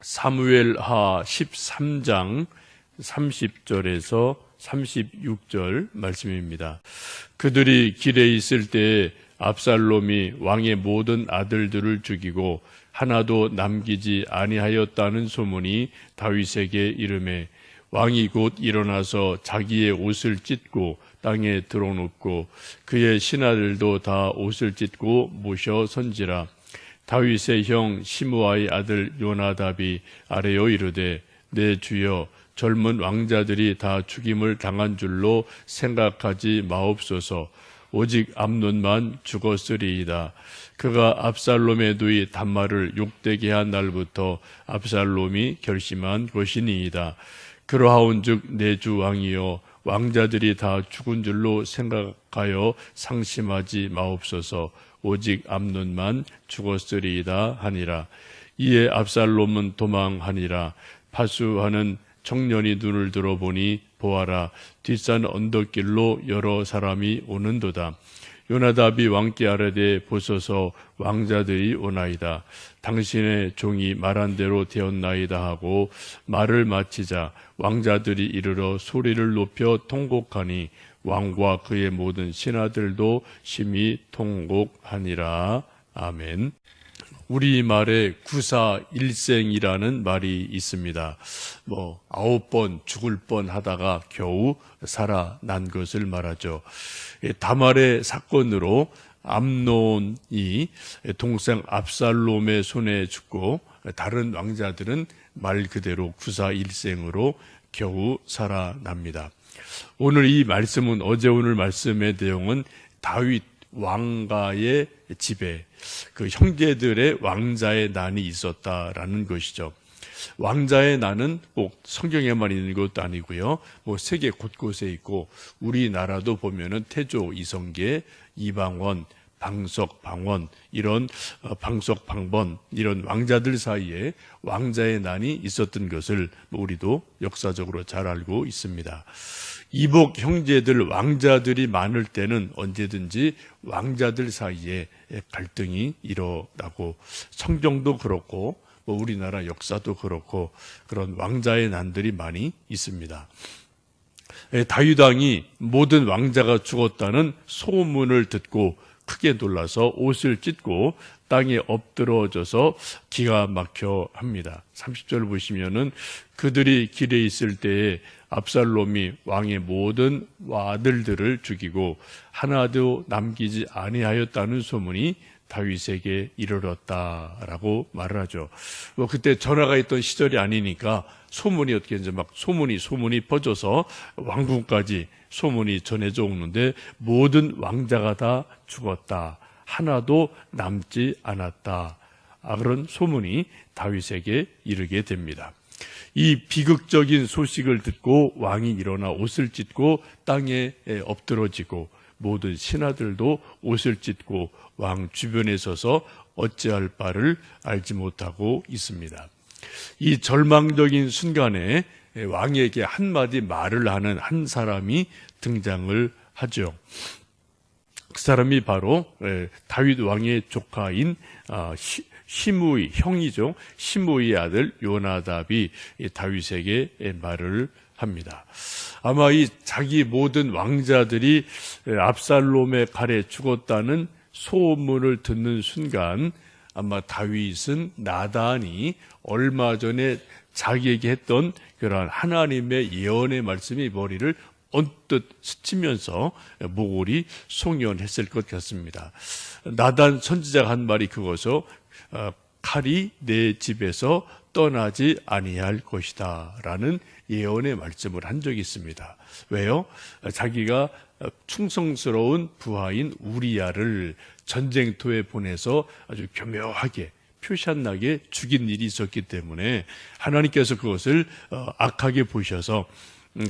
사무엘하 13장 30절에서 36절 말씀입니다. 그들이 길에 있을 때에 압살롬이 왕의 모든 아들들을 죽이고 하나도 남기지 아니하였다는 소문이 다윗에게 이르매 왕이 곧 일어나서 자기의 옷을 찢고 땅에 드러눕고 그의 신하들도 다 옷을 찢고 모셔 선지라. 다윗의 형 시므아의 아들 요나답이 아뢰어 이르되 내 주여 젊은 왕자들이 다 죽임을 당한 줄로 생각하지 마옵소서. 오직 암논만 죽었으리이다. 그가 압살롬의 누이 담말을 욕되게 한 날부터 압살롬이 결심한 것이니이다. 그러하온즉 내 주 왕이여 왕자들이 다 죽은 줄로 생각하여 상심하지 마옵소서. 오직 암논만 죽었으리이다 하니라. 이에 압살롬은 도망하니라. 파수하는 청년이 눈을 들어보니 보아라 뒷산 언덕길로 여러 사람이 오는도다. 요나답이 왕께 아뢰되 보소서 왕자들이 오나이다. 당신의 종이 말한 대로 되었나이다 하고 말을 마치자 왕자들이 이르러 소리를 높여 통곡하니 왕과 그의 모든 신하들도 심히 통곡하니라. 아멘. 우리말에 구사일생이라는 말이 있습니다. 9번 죽을 뻔 하다가 겨우 살아난 것을 말하죠. 다말의 사건으로 암논이 동생 압살롬의 손에 죽고 다른 왕자들은 말 그대로 구사일생으로 겨우 살아납니다. 오늘 이 말씀은 오늘 말씀의 내용은 다윗 왕가의 집에 그 형제들의 왕자의 난이 있었다라는 것이죠. 왕자의 난은 꼭 성경에만 있는 것도 아니고요. 세계 곳곳에 있고 우리나라도 보면은 태조, 이성계, 이방원, 방석, 방원 이런 방석, 방번 이런 왕자들 사이에 왕자의 난이 있었던 것을 우리도 역사적으로 잘 알고 있습니다. 이복 형제들 왕자들이 많을 때는 언제든지 왕자들 사이에 갈등이 일어나고 성경도 그렇고 우리나라 역사도 그렇고 그런 왕자의 난들이 많이 있습니다. 다윗 왕이 모든 왕자가 죽었다는 소문을 듣고 크게 놀라서 옷을 찢고 땅에 엎드러져서 기가 막혀 합니다. 30절 보시면은 그들이 길에 있을 때에 압살롬이 왕의 모든 아들들을 죽이고 하나도 남기지 아니하였다는 소문이 다윗에게 이르렀다라고 말을 하죠. 그때 전화가 있던 시절이 아니니까 소문이 어떻게 이제 막 소문이 퍼져서 왕궁까지 소문이 전해져 오는데 모든 왕자가 다 죽었다. 하나도 남지 않았다. 그런 소문이 다윗에게 이르게 됩니다. 이 비극적인 소식을 듣고 왕이 일어나 옷을 찢고 땅에 엎드러지고 모든 신하들도 옷을 찢고 왕 주변에 서서 어찌할 바를 알지 못하고 있습니다. 이 절망적인 순간에 왕에게 한마디 말을 하는 한 사람이 등장을 하죠. 그 사람이 바로 다윗 왕의 조카인 시므이 형이죠. 시므이의 아들 요나답이 다윗에게 말을 합니다. 아마 이 자기 모든 왕자들이 압살롬의 칼에 죽었다는 소문을 듣는 순간 아마 다윗은 나단이 얼마 전에 자기에게 했던 그러한 하나님의 예언의 말씀이 머리를 언뜻 스치면서 모골이 송연했을 것 같습니다. 나단 선지자가 한 말이 그것을 칼이 내 집에서 떠나지 아니할 것이다 라는 예언의 말씀을 한 적이 있습니다. 왜요? 자기가 충성스러운 부하인 우리야를 전쟁터에 보내서 아주 교묘하게 표시안나게 죽인 일이 있었기 때문에 하나님께서 그것을 악하게 보셔서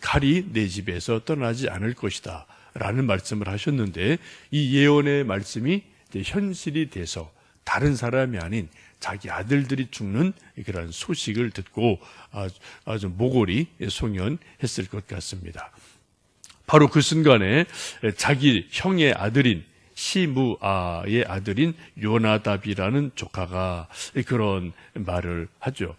칼이 내 집에서 떠나지 않을 것이다 라는 말씀을 하셨는데 이 예언의 말씀이 이제 현실이 돼서 다른 사람이 아닌 자기 아들들이 죽는 그런 소식을 듣고 아주 모골이 송연했을 것 같습니다. 바로 그 순간에 자기 형의 아들인 시므아의 아들인 요나답이라는 조카가 그런 말을 하죠.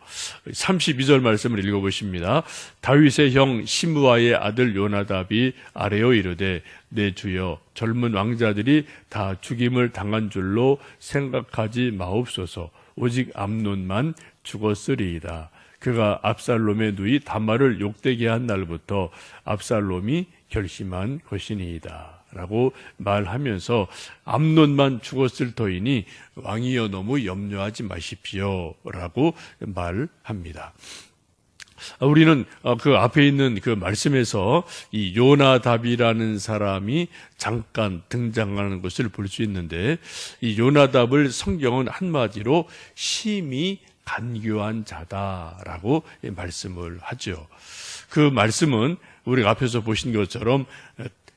32절 말씀을 읽어보십니다. 다윗의 형 시므아의 아들 요나답이 아뢰어 이르되 내 주여 젊은 왕자들이 다 죽임을 당한 줄로 생각하지 마옵소서. 오직 암논만 죽었으리이다. 그가 압살롬의 누이 다말을 욕되게 한 날부터 압살롬이 결심한 것이니이다 라고 말하면서 암논만 죽었을 터이니 왕이여 너무 염려하지 마십시오 라고 말합니다. 우리는 그 앞에 있는 그 말씀에서 이 요나답이라는 사람이 잠깐 등장하는 것을 볼 수 있는데, 이 요나답을 성경은 한마디로 심히 간교한 자다라고 말씀을 하죠. 그 말씀은 우리가 앞에서 보신 것처럼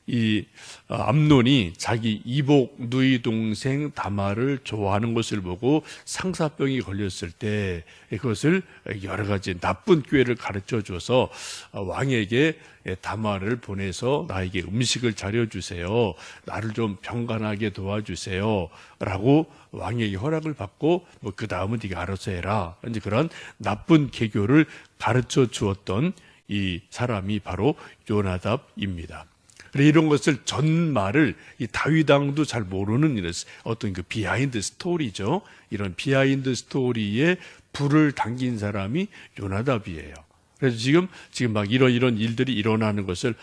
이 암논이 자기 이복 누이 동생 다말을 좋아하는 것을 보고 상사병이 걸렸을 때 그것을 여러 가지 나쁜 꾀를 가르쳐줘서 왕에게 다말을 보내서 나에게 음식을 차려주세요, 나를 좀 병간하게 도와주세요 라고 왕에게 허락을 받고 그 다음은 네가 알아서 해라, 이제 그런 나쁜 계교를 가르쳐 주었던 이 사람이 바로 요나답입니다. 그래, 이런 것을 전말을 이 다윗 왕도 잘 모르는 이런 어떤 그 비하인드 스토리죠. 이런 비하인드 스토리에 불을 당긴 사람이 요나답이에요. 그래서 지금 막 이런 일들이 일어나는 것을,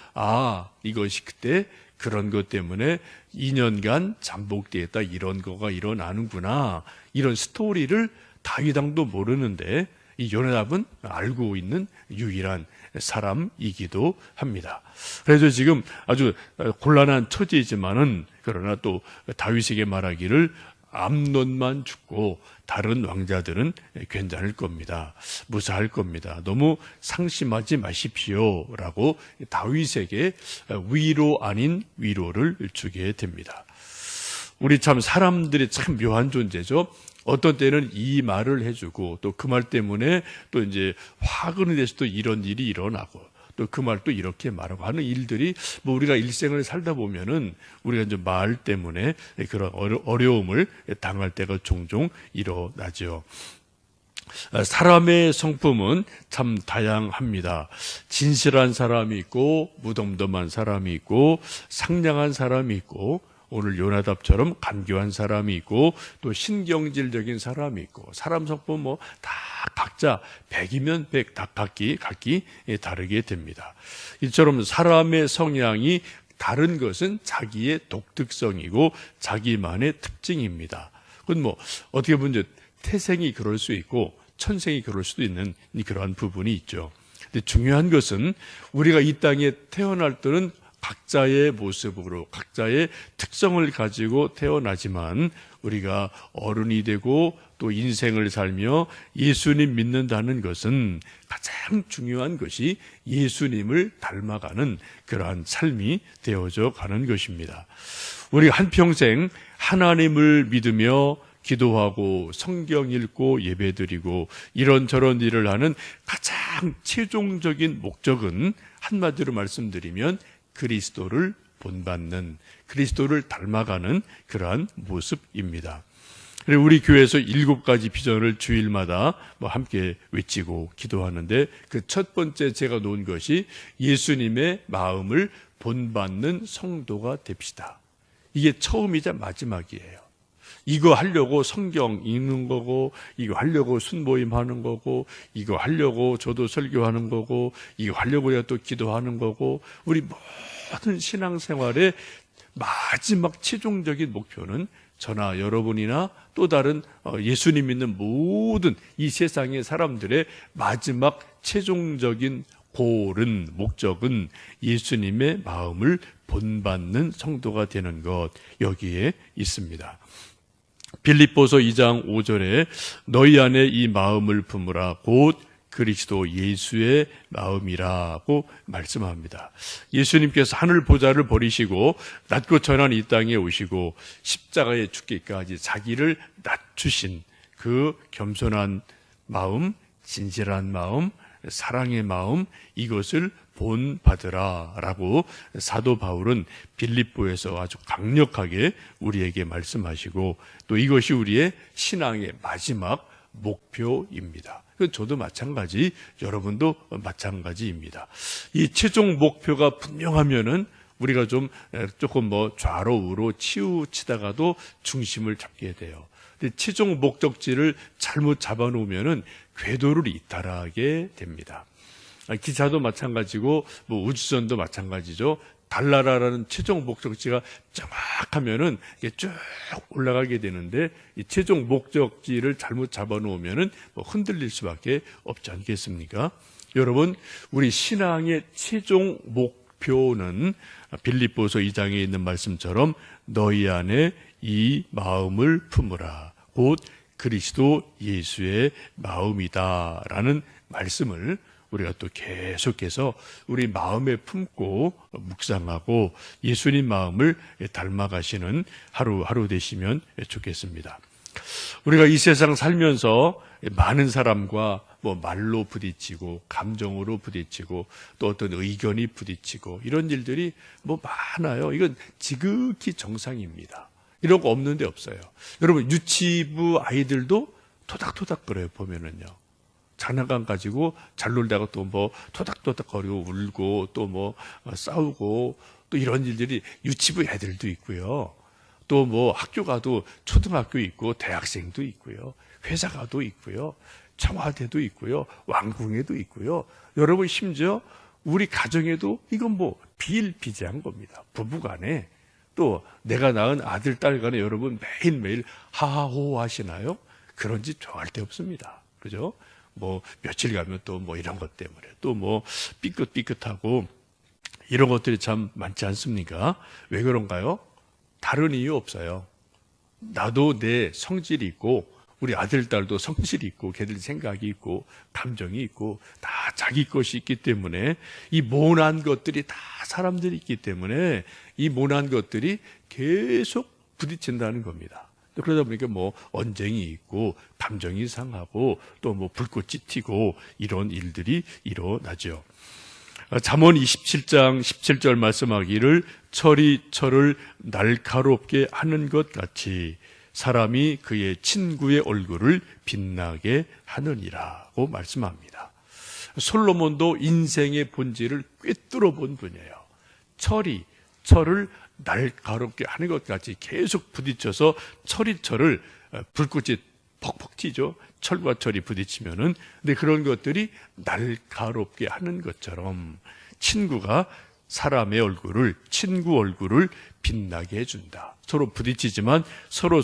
이것이 그때 그런 것 때문에 2년간 잠복되었다, 이런 거가 일어나는구나, 이런 스토리를 다윗 왕도 모르는데 이 요나답은 알고 있는 유일한 사람이기도 합니다. 그래서 지금 아주 곤란한 처지이지만은, 그러나 또 다윗에게 말하기를 암논만 죽고 다른 왕자들은 괜찮을 겁니다, 무사할 겁니다, 너무 상심하지 마십시오 라고 다윗에게 위로 아닌 위로를 주게 됩니다. 우리 참 사람들이 참 묘한 존재죠. 어떤 때는 이 말을 해주고 또 그 말 때문에 또 이제 화근이 돼서 또 이런 일이 일어나고 또 그 말 또 이렇게 말하고 하는 일들이 우리가 일생을 살다 보면은 우리가 이제 말 때문에 그런 어려움을 당할 때가 종종 일어나죠. 사람의 성품은 참 다양합니다. 진실한 사람이 있고 무덤덤한 사람이 있고 상냥한 사람이 있고 오늘 요나답처럼 간교한 사람이 있고 또 신경질적인 사람이 있고, 사람 성품 다 각자 100이면 100 다 각기 다르게 됩니다. 이처럼 사람의 성향이 다른 것은 자기의 독특성이고 자기만의 특징입니다. 그건 어떻게 보면 태생이 그럴 수 있고 천생이 그럴 수도 있는 그러한 부분이 있죠. 근데 중요한 것은 우리가 이 땅에 태어날 때는 각자의 모습으로 각자의 특성을 가지고 태어나지만 우리가 어른이 되고 또 인생을 살며 예수님 믿는다는 것은 가장 중요한 것이 예수님을 닮아가는 그러한 삶이 되어져 가는 것입니다. 우리가 한평생 하나님을 믿으며 기도하고 성경 읽고 예배드리고 이런저런 일을 하는 가장 최종적인 목적은 한마디로 말씀드리면 그리스도를 본받는, 그리스도를 닮아가는 그러한 모습입니다. 그리고 우리 교회에서 7가지 비전을 주일마다 함께 외치고 기도하는데, 그 첫 번째 제가 놓은 것이 예수님의 마음을 본받는 성도가 됩시다. 이게 처음이자 마지막이에요. 이거 하려고 성경 읽는 거고, 이거 하려고 순모임 하는 거고, 이거 하려고 저도 설교하는 거고, 이거 하려고 우리가 또 기도하는 거고, 우리 모든 신앙생활의 마지막 최종적인 목표는 저나 여러분이나 또 다른 예수님 믿는 모든 이 세상의 사람들의 마지막 최종적인 골은, 목적은 예수님의 마음을 본받는 성도가 되는 것, 여기에 있습니다. 빌립보서 2장 5절에 너희 안에 이 마음을 품으라 곧 그리스도 예수의 마음이라고 말씀합니다. 예수님께서 하늘 보좌를 버리시고 낮고 천한 이 땅에 오시고 십자가에 죽기까지 자기를 낮추신 그 겸손한 마음, 진실한 마음, 사랑의 마음 이것을 본받으라 라고 사도 바울은 빌립보에서 아주 강력하게 우리에게 말씀하시고 또 이것이 우리의 신앙의 마지막 목표입니다. 저도 마찬가지, 여러분도 마찬가지입니다. 이 최종 목표가 분명하면은 우리가 조금 좌로 우로 치우치다가도 중심을 잡게 돼요. 근데 최종 목적지를 잘못 잡아놓으면은 궤도를 이탈하게 됩니다. 기차도 마찬가지고 우주선도 마찬가지죠. 달나라라는 최종 목적지가 정확하면은 이게 쭉 올라가게 되는데 이 최종 목적지를 잘못 잡아놓으면은 흔들릴 수밖에 없지 않겠습니까? 여러분, 우리 신앙의 최종 목표는 빌립보서 2장에 있는 말씀처럼 너희 안에 이 마음을 품으라. 곧 그리스도 예수의 마음이다라는 말씀을 우리가 또 계속해서 우리 마음에 품고 묵상하고 예수님 마음을 닮아가시는 하루하루 되시면 좋겠습니다. 우리가 이 세상 살면서 많은 사람과 말로 부딪히고 감정으로 부딪히고 또 어떤 의견이 부딪히고 이런 일들이 많아요. 이건 지극히 정상입니다. 이런 거 없는 데 없어요. 여러분, 유치부 아이들도 토닥토닥거려요. 보면은요. 장난감 가지고 잘 놀다가 또 토닥토닥거리고 울고 또 싸우고 또 이런 일들이 유치부 애들도 있고요. 또 학교 가도 초등학교 있고 대학생도 있고요. 회사 가도 있고요. 청와대도 있고요. 왕궁에도 있고요. 여러분, 심지어 우리 가정에도 이건 비일비재한 겁니다. 부부간에 또 내가 낳은 아들, 딸 간에 여러분 매일매일 하하호호 하시나요? 그런 짓 좋아할 데 없습니다. 그죠? 며칠 가면 또 이런 것 때문에 또 삐끗삐끗하고 이런 것들이 참 많지 않습니까? 왜 그런가요? 다른 이유 없어요. 나도 내 성질이 있고 우리 아들, 딸도 성질이 있고 걔들 생각이 있고 감정이 있고 다 자기 것이 있기 때문에 이 모난 것들이 다 사람들이 있기 때문에 이 모난 것들이 계속 부딪힌다는 겁니다. 그러다 보니까 언쟁이 있고 감정이 상하고 또 불꽃이 튀고 이런 일들이 일어나죠. 잠언 27장 17절 말씀하기를 철이 철을 날카롭게 하는 것 같이 사람이 그의 친구의 얼굴을 빛나게 하느니라고 말씀합니다. 솔로몬도 인생의 본질을 꿰뚫어 본 분이에요. 철을 날카롭게 하는 것 같이 계속 부딪혀서 철이 철을 불꽃이 퍽퍽 튀죠. 철과 철이 부딪히면은. 근데 그런 것들이 날카롭게 하는 것처럼 친구가 사람의 얼굴을, 친구 얼굴을 빛나게 해준다. 서로 부딪히지만 서로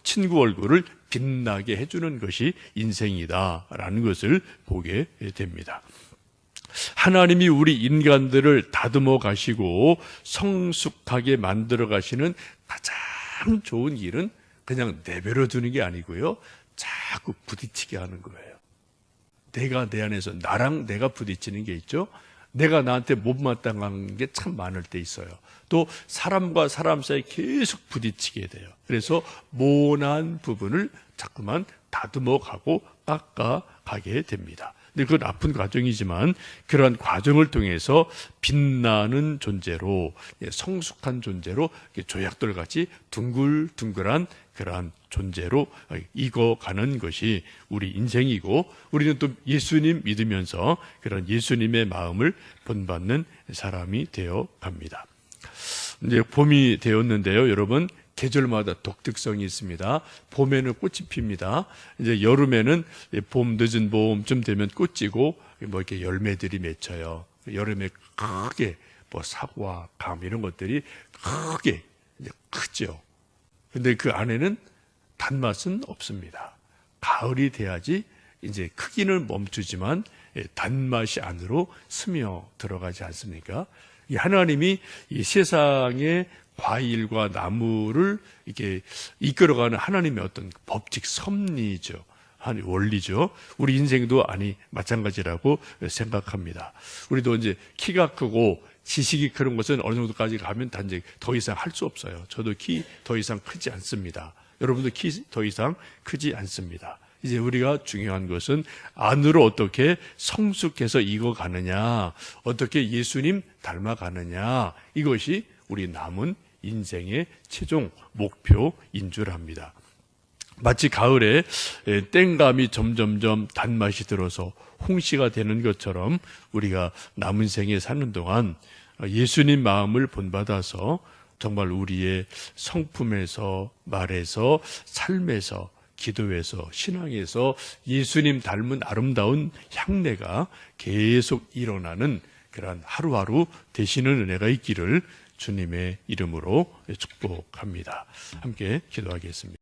친구 얼굴을 빛나게 해주는 것이 인생이다라는 것을 보게 됩니다. 하나님이 우리 인간들을 다듬어 가시고 성숙하게 만들어 가시는 가장 좋은 길은 그냥 내버려 두는 게 아니고요. 자꾸 부딪히게 하는 거예요. 내가 내 안에서 나랑 내가 부딪히는 게 있죠. 내가 나한테 못마땅한 게 참 많을 때 있어요. 또 사람과 사람 사이에 계속 부딪히게 돼요. 그래서 모난 부분을 자꾸만 다듬어 가고 깎아 가게 됩니다. 근데 그건 아픈 과정이지만 그러한 과정을 통해서 빛나는 존재로, 성숙한 존재로 조약돌같이 둥글둥글한 그러한 존재로 익어가는 것이 우리 인생이고, 우리는 또 예수님 믿으면서 그런 예수님의 마음을 본받는 사람이 되어 갑니다. 이제 봄이 되었는데요, 여러분. 계절마다 독특성이 있습니다. 봄에는 꽃이 핍니다. 이제 여름에는 늦은 봄쯤 되면 꽃 지고 이렇게 열매들이 맺혀요. 여름에 크게 사과, 감 이런 것들이 크게 크죠. 근데 그 안에는 단맛은 없습니다. 가을이 돼야지 이제 크기는 멈추지만 단맛이 안으로 스며 들어가지 않습니까? 이 하나님이 이 세상의 과일과 나무를 이렇게 이끌어가는 하나님의 어떤 법칙, 섭리죠. 한 원리죠. 우리 인생도 마찬가지라고 생각합니다. 우리도 이제 키가 크고 지식이 크는 것은 어느 정도까지 가면 단지 더 이상 할 수 없어요. 저도 키 더 이상 크지 않습니다. 여러분도 키 더 이상 크지 않습니다. 이제 우리가 중요한 것은 안으로 어떻게 성숙해서 익어가느냐, 어떻게 예수님 닮아가느냐, 이것이 우리 남은 인생의 최종 목표인 줄 압니다. 마치 가을에 땡감이 점점점 단맛이 들어서 홍시가 되는 것처럼 우리가 남은 생에 사는 동안 예수님 마음을 본받아서 정말 우리의 성품에서, 말에서, 삶에서, 기도에서, 신앙에서 예수님 닮은 아름다운 향내가 계속 일어나는 그러한 하루하루 되시는 은혜가 있기를 주님의 이름으로 축복합니다. 함께 기도하겠습니다.